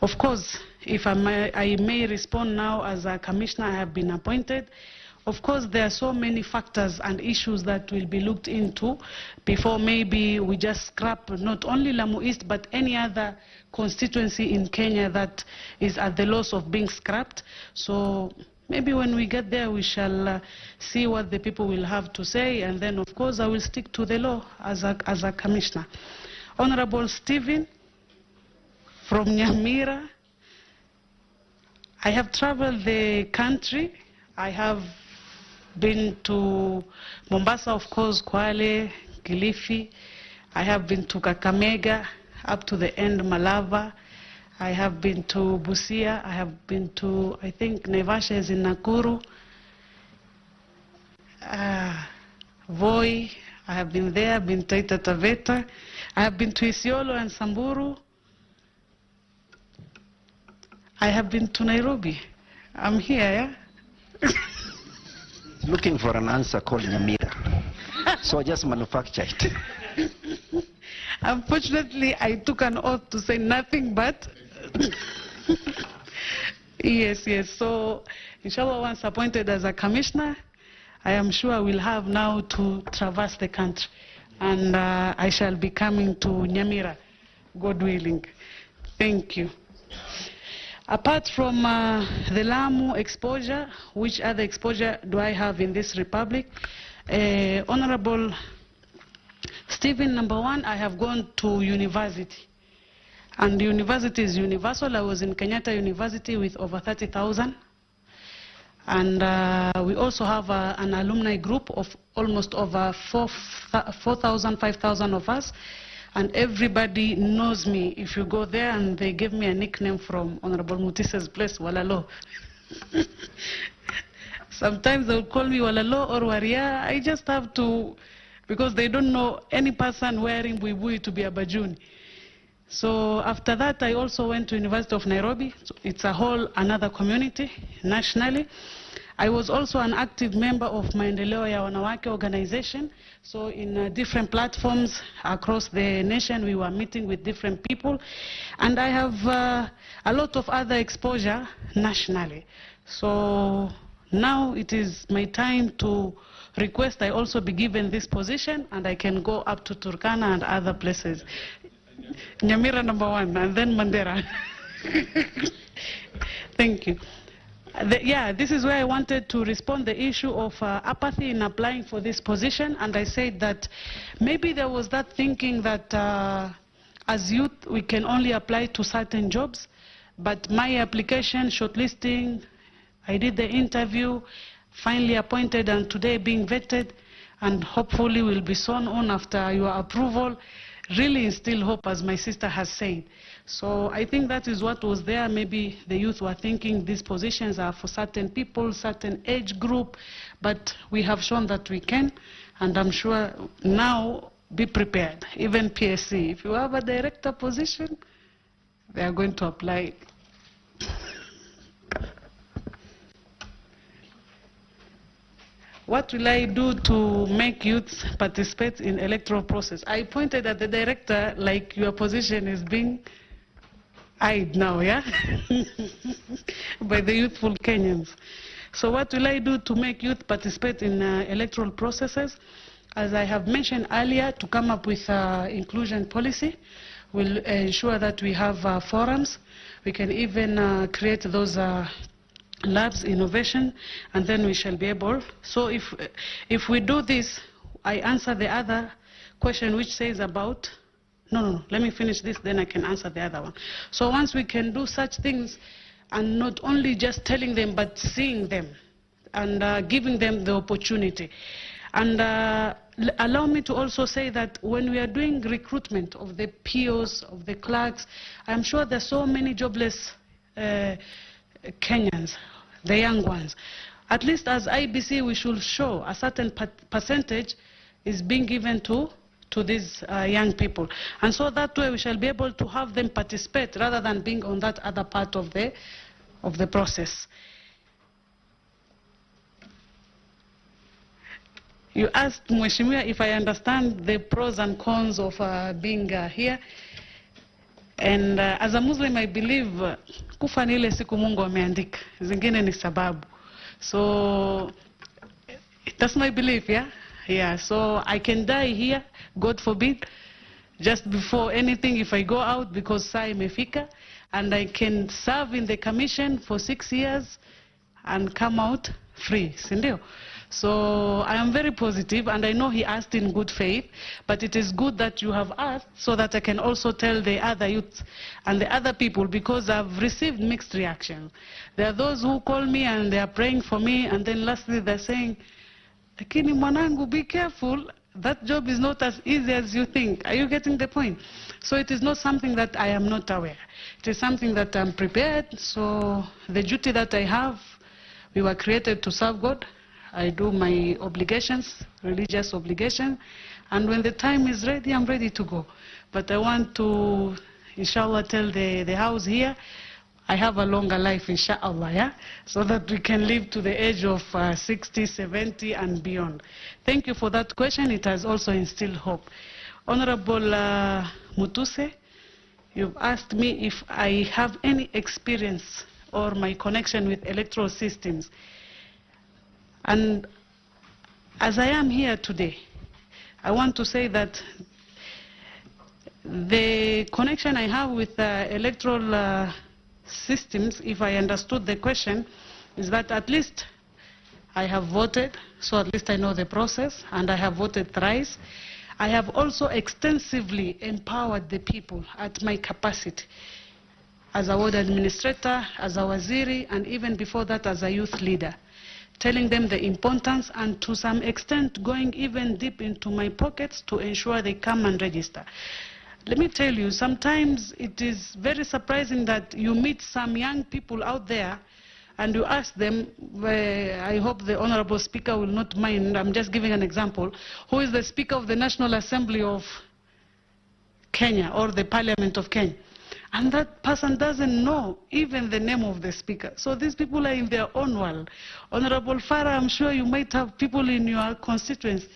of course, if I may respond now as a commissioner, I have been appointed. Of course, there are so many factors and issues that will be looked into before maybe we just scrap not only Lamu East but any other constituency in Kenya that is at the loss of being scrapped. So maybe when we get there, we shall see what the people will have to say, and then of course I will stick to the law as a commissioner. Honorable Stephen, from Nyamira. I have traveled the country. I have been to Mombasa, of course, Kwale, Kilifi. I have been to Kakamega, up to the end, Malava. I have been to Busia. I have been to, I think, Naivasha is in Nakuru. Voi, I have been there. I've been to Taita Taveta. I have been to Isiolo and Samburu. I have been to Nairobi. I'm here, yeah? Looking for an answer called Nyamira. So I just manufacture it. Unfortunately, I took an oath to say nothing but yes. So, inshallah, once appointed as a commissioner, I am sure I will have now to traverse the country. And I shall be coming to Nyamira, God willing. Thank you. Apart from the Lamu exposure, which other exposure do I have in this republic? Honorable Stephen, number one, I have gone to university. And the university is universal. I was in Kenyatta University with over 30,000. And we also have an alumni group of almost over 4,000, 5,000 of us. And everybody knows me. If you go there, and they gave me a nickname from Honorable Mutise's place, Walalo. Sometimes they'll call me Walalo or Waria. I just have to, because they don't know any person wearing buibui to be a Bajuni. So after that, I also went to University of Nairobi. So it's a whole another community nationally. I was also an active member of Maendeleo ya Wanawake organization. So in different platforms across the nation, we were meeting with different people. And I have a lot of other exposure nationally. So now it is my time to request I also be given this position, and I can go up to Turkana and other places. Nyamira number one, and then Mandera. Thank you. This is where I wanted to respond the issue of apathy in applying for this position, and I said that maybe there was that thinking that as youth we can only apply to certain jobs, but my application, shortlisting, I did the interview, finally appointed, and today being vetted, and hopefully will be soon on after your approval, really instill hope, as my sister has said. So I think that is what was there. Maybe the youth were thinking these positions are for certain people, certain age group, but we have shown that we can, and I'm sure now be prepared. Even PSC, if you have a director position, they are going to apply. What will I do to make youth participate in electoral process? I pointed at the director like your position is being eyed now, yeah? By the youthful Kenyans. So what will I do to make youth participate in electoral processes? As I have mentioned earlier, to come up with inclusion policy, we'll ensure that we have forums. We can even create those labs, innovation, and then we shall be able. So if we do this, I answer the other question which says about, no, let me finish this, then I can answer the other one. So once we can do such things, and not only just telling them, but seeing them, and giving them the opportunity. And allow me to also say that when we are doing recruitment of the POs, of the clerks, I'm sure there's so many jobless Kenyans, the young ones. At least as IEBC, we should show a certain percentage is being given to these young people. And so that way we shall be able to have them participate rather than being on that other part of the process. You asked Mheshimiwa if I understand the pros and cons of being here. And as a Muslim, I believe kufa ni ile siku Mungu ameandika, zingine ni sababu. So that's my belief, yeah? Yeah, so I can die here, God forbid, just before anything if I go out because saa imefika, and I can serve in the commission for 6 years and come out free, sindio? So I am very positive, and I know he asked in good faith, but it is good that you have asked so that I can also tell the other youths and the other people, because I've received mixed reactions. There are those who call me and they are praying for me, and then lastly they're saying, "Lakini mwanangu, be careful. That job is not as easy as you think." Are you getting the point? So it is not something that I am not aware. It is something that I'm prepared. So the duty that I have, we were created to serve God. I do my obligations, religious obligations, and when the time is ready, I'm ready to go. But I want to, inshallah, tell the house here, I have a longer life, inshallah, yeah? So that we can live to the age of 60, 70, and beyond. Thank you for that question. It has also instilled hope. Honorable Mutuse, you've asked me if I have any experience or my connection with electoral systems. And as I am here today, I want to say that the connection I have with electoral systems, if I understood the question, is that at least I have voted, so at least I know the process, and I have voted thrice. I have also extensively empowered the people at my capacity as a ward administrator, as a waziri, and even before that as a youth leader, telling them the importance, and to some extent going even deep into my pockets to ensure they come and register. Let me tell you, sometimes it is very surprising that you meet some young people out there and you ask them, I hope the Honorable Speaker will not mind, I'm just giving an example, who is the Speaker of the National Assembly of Kenya or the Parliament of Kenya? And that person doesn't know even the name of the Speaker. So these people are in their own world. Honorable Farah, I'm sure you might have people in your constituency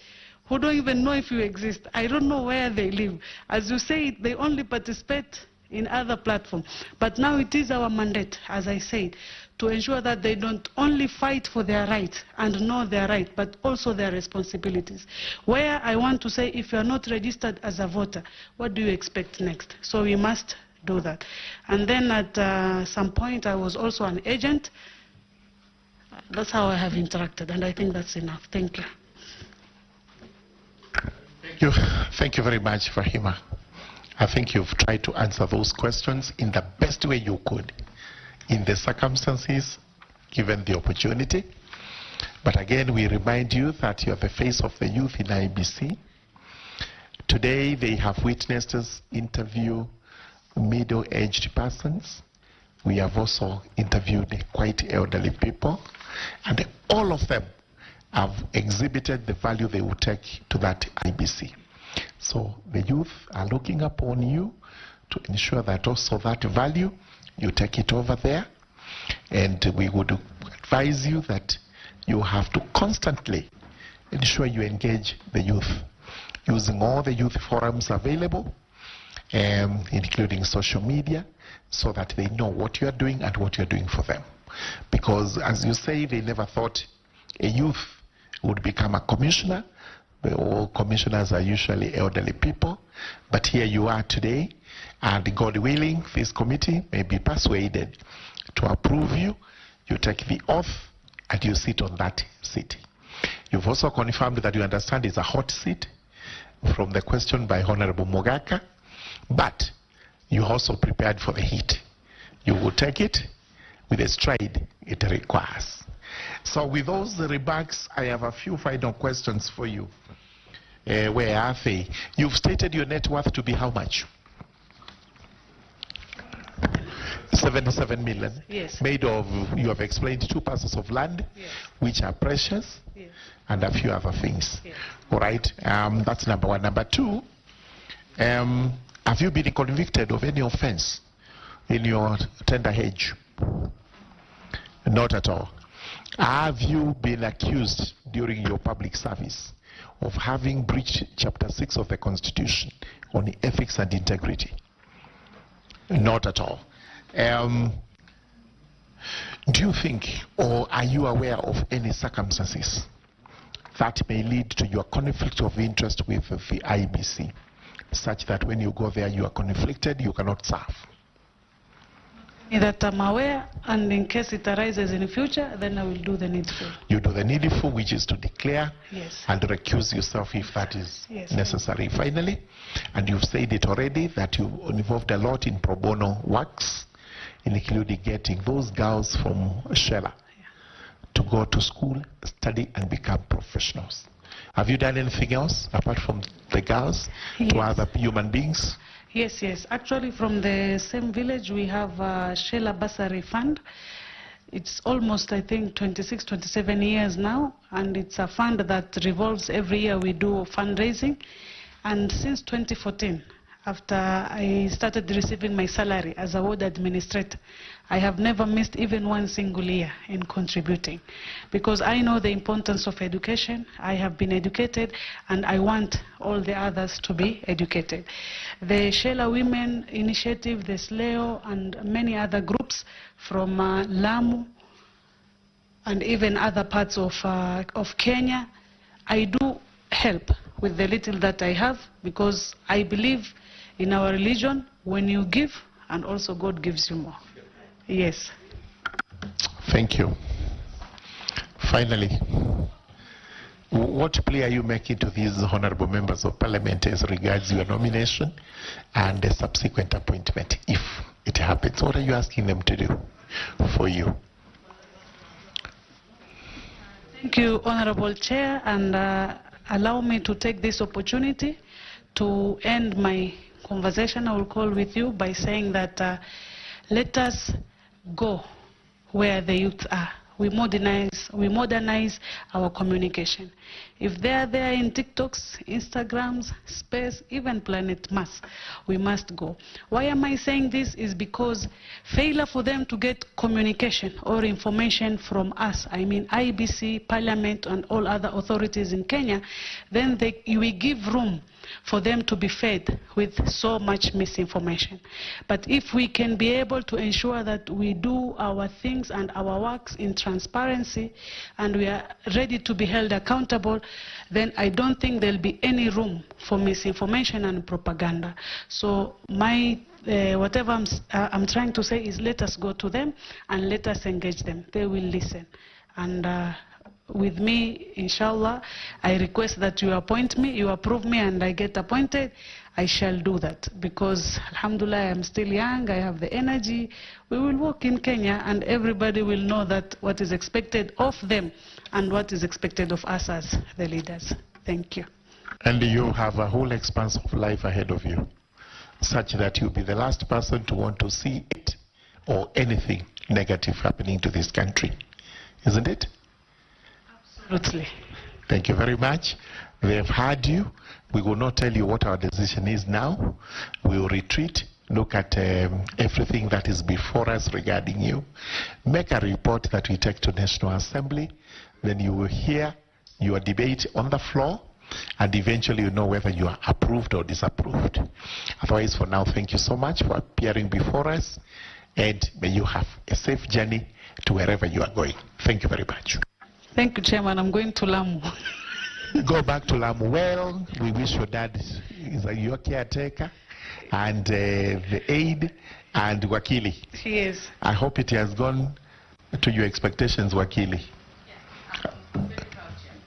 who don't even know if you exist. I don't know where they live. As you say, they only participate in other platforms. But now it is our mandate, as I said, to ensure that they don't only fight for their rights and know their right, but also their responsibilities. Where I want to say, if you are not registered as a voter, what do you expect next? So we must do that. And then at some point, I was also an agent. That's how I have interacted, and I think that's enough. Thank you. Thank you very much, Fahima. I think you've tried to answer those questions in the best way you could, in the circumstances, given the opportunity. But again, we remind you that you are the face of the youth in IEBC. Today, they have witnessed us interview middle-aged persons. We have also interviewed quite elderly people, and all of them have exhibited the value they will take to that IBC. So the youth are looking upon you to ensure that also that value, you take it over there. And we would advise you that you have to constantly ensure you engage the youth, using all the youth forums available, including social media, so that they know what you are doing and what you are doing for them. Because as you say, they never thought a youth would become a commissioner. All commissioners are usually elderly people, but here you are today, and God willing, this committee may be persuaded to approve you. You take the oath and you sit on that seat. You've also confirmed that you understand it's a hot seat from the question by Honorable Mogaka, but you also prepared for the heat. You will take it with the stride it requires. So with those remarks, I have a few final questions for you. Where are they? You've stated your net worth to be how much? 77 million. Yes. Made of, you have explained, 2 parcels of land, yes, which are precious, yes, and a few other things. yes. All right. That's number one. Number two, have you been convicted of any offense in your tender age? Not at all. Have you been accused during your public service of having breached Chapter 6 of the Constitution on ethics and integrity? Not at all. Do you think, or are you aware of any circumstances that may lead to your conflict of interest with the IEBC, such that when you go there you are conflicted, you cannot serve? That I'm aware, and in case it arises in the future, then I will do the needful. You do the needful, which is to declare Yes. and recuse yourself if that is Yes. necessary. Finally, and you've said it already, that you've involved a lot in pro bono works, including getting those girls from Shela to go to school, study, and become professionals. Have you done anything else apart from the girls to other human beings? Yes, yes. Actually, from the same village, we have a Shela Bursary Fund. It's almost, I think, 26, 27 years now, and it's a fund that revolves every year. We do fundraising, and since 2014, after I started receiving my salary as a ward administrator, I have never missed even one single year in contributing, because I know the importance of education. I have been educated, and I want all the others to be educated. The Shela Women Initiative, the SLEO, and many other groups from Lamu and even other parts of Kenya, I do help with the little that I have, because I believe in our religion, when you give, and also God gives you more. Yes. Thank you. Finally, what plea are you making to these honorable members of parliament as regards your nomination and the subsequent appointment, if it happens? What are you asking them to do for you? Thank you, Honorable Chair, and allow me to take this opportunity to end my conversation I will call with you by saying that let us go where the youth are. We modernize our communication. If they are there in TikToks, Instagrams, Space, even Planet Mars, we must go. Why am I saying this? Is because failure for them to get communication or information from us, I mean IEBC, Parliament, and all other authorities in Kenya, then we give room for them to be fed with so much misinformation. But if we can be able to ensure that we do our things and our works in transparency, and we are ready to be held accountable, then I don't think there'll be any room for misinformation and propaganda. So whatever I'm trying to say is, let us go to them and let us engage them. They will listen. And with me, inshallah, I request that you appoint me, you approve me, and I get appointed. I shall do that, because alhamdulillah, I am still young, I have the energy. We will work in Kenya, and everybody will know that what is expected of them and what is expected of us as the leaders. Thank you. And you have a whole expanse of life ahead of you, such that you'll be the last person to want to see it or anything negative happening to this country. Isn't it? Absolutely. Thank you very much. They have heard you. We will not tell you what our decision is now. We will retreat, look at everything that is before us regarding you, make a report that we take to National Assembly. Then you will hear your debate on the floor, and eventually you know whether you are approved or disapproved. Otherwise, for now, thank you so much for appearing before us, and may you have a safe journey to wherever you are going. Thank you very much. Thank you, Chairman. I'm going to Lamu. Go back to Lamu. Well, we wish your dad is your caretaker, and the aide, and Wakili. Yes. I hope it has gone to your expectations, Wakili.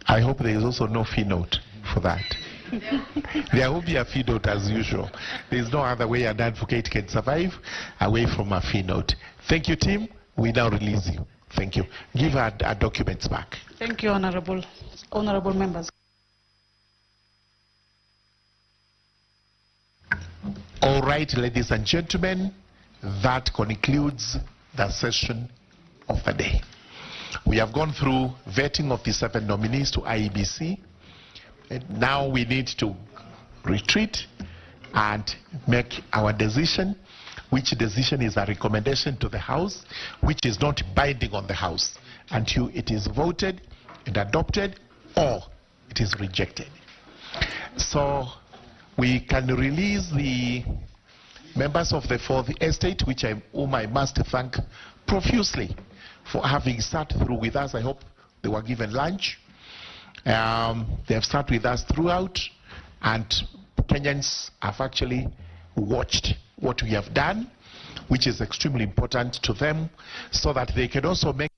I hope there is also no fee note for that. There will be a fee note as usual. There is no other way an advocate can survive away from a fee note. Thank you, team. We now release you. Thank you. Give our documents back. Thank you, honorable members. All right, ladies and gentlemen, that concludes the session of the day. We have gone through vetting of the 7 nominees to IEBC. And now we need to retreat and make our decision, which decision is a recommendation to the House, which is not binding on the House until it is voted and adopted or it is rejected. So we can release the members of the 4th Estate, whom I must thank profusely for having sat through with us. I hope they were given lunch. They have sat with us throughout, and Kenyans have actually watched what we have done, which is extremely important to them, so that they can also make.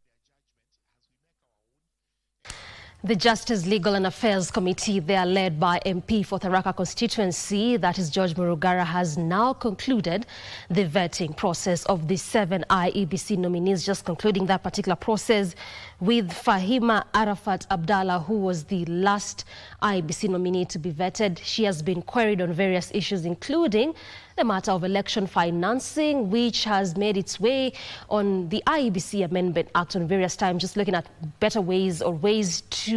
The Justice, Legal and Affairs Committee, they are led by MP for Tharaka constituency, that is George Murugara, has now concluded the vetting process of the 7 IEBC nominees, just concluding that particular process with Fahima Arafat Abdalla, who was the last IEBC nominee to be vetted. She has been queried on various issues, including the matter of election financing, which has made its way on the IEBC Amendment Act on various times, just looking at better ways or ways to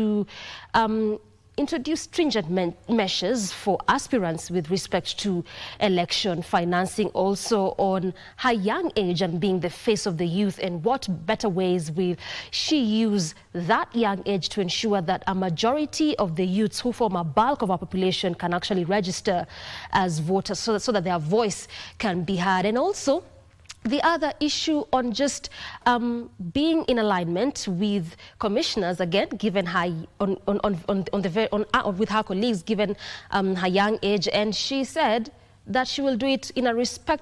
introduce stringent measures for aspirants with respect to election financing, also on her young age and being the face of the youth, and what better ways will she use that young age to ensure that a majority of the youths who form a bulk of our population can actually register as voters, so that their voice can be heard. And also the other issue on just being in alignment with commissioners, again, given her with her colleagues, given her young age, and she said that she will do it in a respect